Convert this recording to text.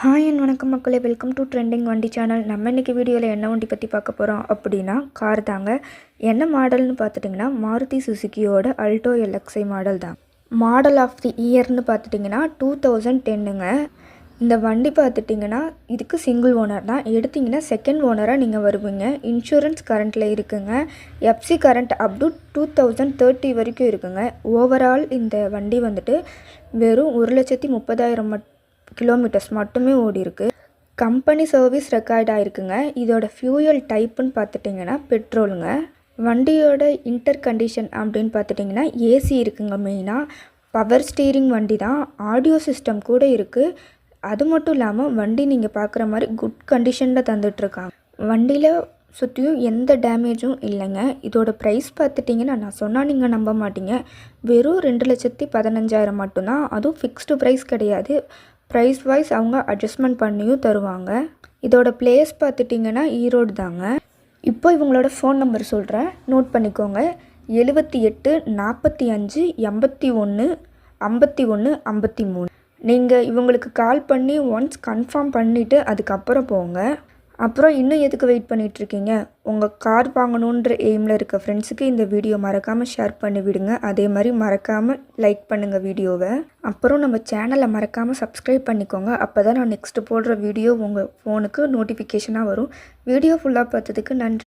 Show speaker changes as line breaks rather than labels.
Hi and வணக்கம் மக்களே, welcome to trending வண்டி சேனல். நம்ம இன்றைக்கி வீடியோவில் என்ன வண்டி பற்றி பார்க்க போகிறோம் அப்படின்னா கார் தாங்க. என்ன மாடல்னு பார்த்துட்டிங்கன்னா மாருதி சுசுக்கியோட அல்டோ எல்எக்ஸ்ஐ மாடல் தான். மாடல் ஆஃப் தி இயர்னு பார்த்துட்டிங்கன்னா 2010ங்க. இந்த வண்டி பார்த்துட்டிங்கன்னா இதுக்கு சிங்கிள் ஓனர் தான். எடுத்திங்கன்னா செகண்ட் ஓனராக நீங்கள் வருவீங்க. இன்சூரன்ஸ் கரண்ட்டில் இருக்குங்க. எஃப்சி கரண்ட் அப் டு 2030 வரைக்கும் இருக்குங்க. ஓவரால் இந்த வண்டி வந்துட்டு வெறும் 1,30,000 கிலோமீட்டர்ஸ் மட்டுமே ஓடி இருக்கு. கம்பெனி சர்வீஸ் ரெக்கார்ட் ஆகிருக்குங்க. இதோட ஃபியூயல் டைப்புன்னு பார்த்துட்டிங்கன்னா பெட்ரோலுங்க. வண்டியோட இன்டர் கண்டிஷன் அப்படின்னு பார்த்துட்டிங்கன்னா ஏசி இருக்குங்க. மெயினாக பவர் ஸ்டீரிங் வண்டி தான். ஆடியோ சிஸ்டம் கூட இருக்குது. அது மட்டும் இல்லாமல் வண்டி நீங்கள் பார்க்குற மாதிரி குட் கண்டிஷனில் தந்துட்டுருக்காங்க. வண்டியில் சுற்றியும் எந்த டேமேஜும் இல்லைங்க. இதோட ப்ரைஸ் பார்த்துட்டிங்கன்னா நான் சொன்னால் நீங்கள் நம்ப மாட்டீங்க. வெறும் 2,15,000 மட்டும்தான். அதுவும் ஃபிக்ஸ்டு ப்ரைஸ் கிடையாது. ப்ரைஸ் வைஸ் அவங்க அட்ஜஸ்ட்மெண்ட் பண்ணியும் தருவாங்க. இதோட பிளேஸ் பார்த்துட்டிங்கன்னா ஈரோடு தாங்க. இப்போ இவங்களோட ஃபோன் நம்பர் சொல்கிறேன், நோட் பண்ணிக்கோங்க. 78 45 81 51 53. நீங்கள் இவங்களுக்கு கால் பண்ணி ஒன்ஸ் கன்ஃபார்ம் பண்ணிவிட்டு அதுக்கப்புறம் போங்க. அப்புறம் இன்னும் எதுக்கு வெயிட் பண்ணிகிட்ருக்கீங்க? உங்கள் கார் வாங்கணுன்ற எய்மில் இருக்க ஃப்ரெண்ட்ஸுக்கு இந்த வீடியோ மறக்காமல் ஷேர் பண்ணி விடுங்க. அதே மாதிரி மறக்காமல் லைக் பண்ணுங்கள் வீடியோவை. அப்புறம் நம்ம சேனலை மறக்காமல் சப்ஸ்கிரைப் பண்ணிக்கோங்க. அப்போ தான் நான் நெக்ஸ்ட்டு போடுற வீடியோ உங்கள் ஃபோனுக்கு நோட்டிஃபிகேஷனாக வரும். வீடியோ ஃபுல்லாக பார்த்ததுக்கு நன்றி.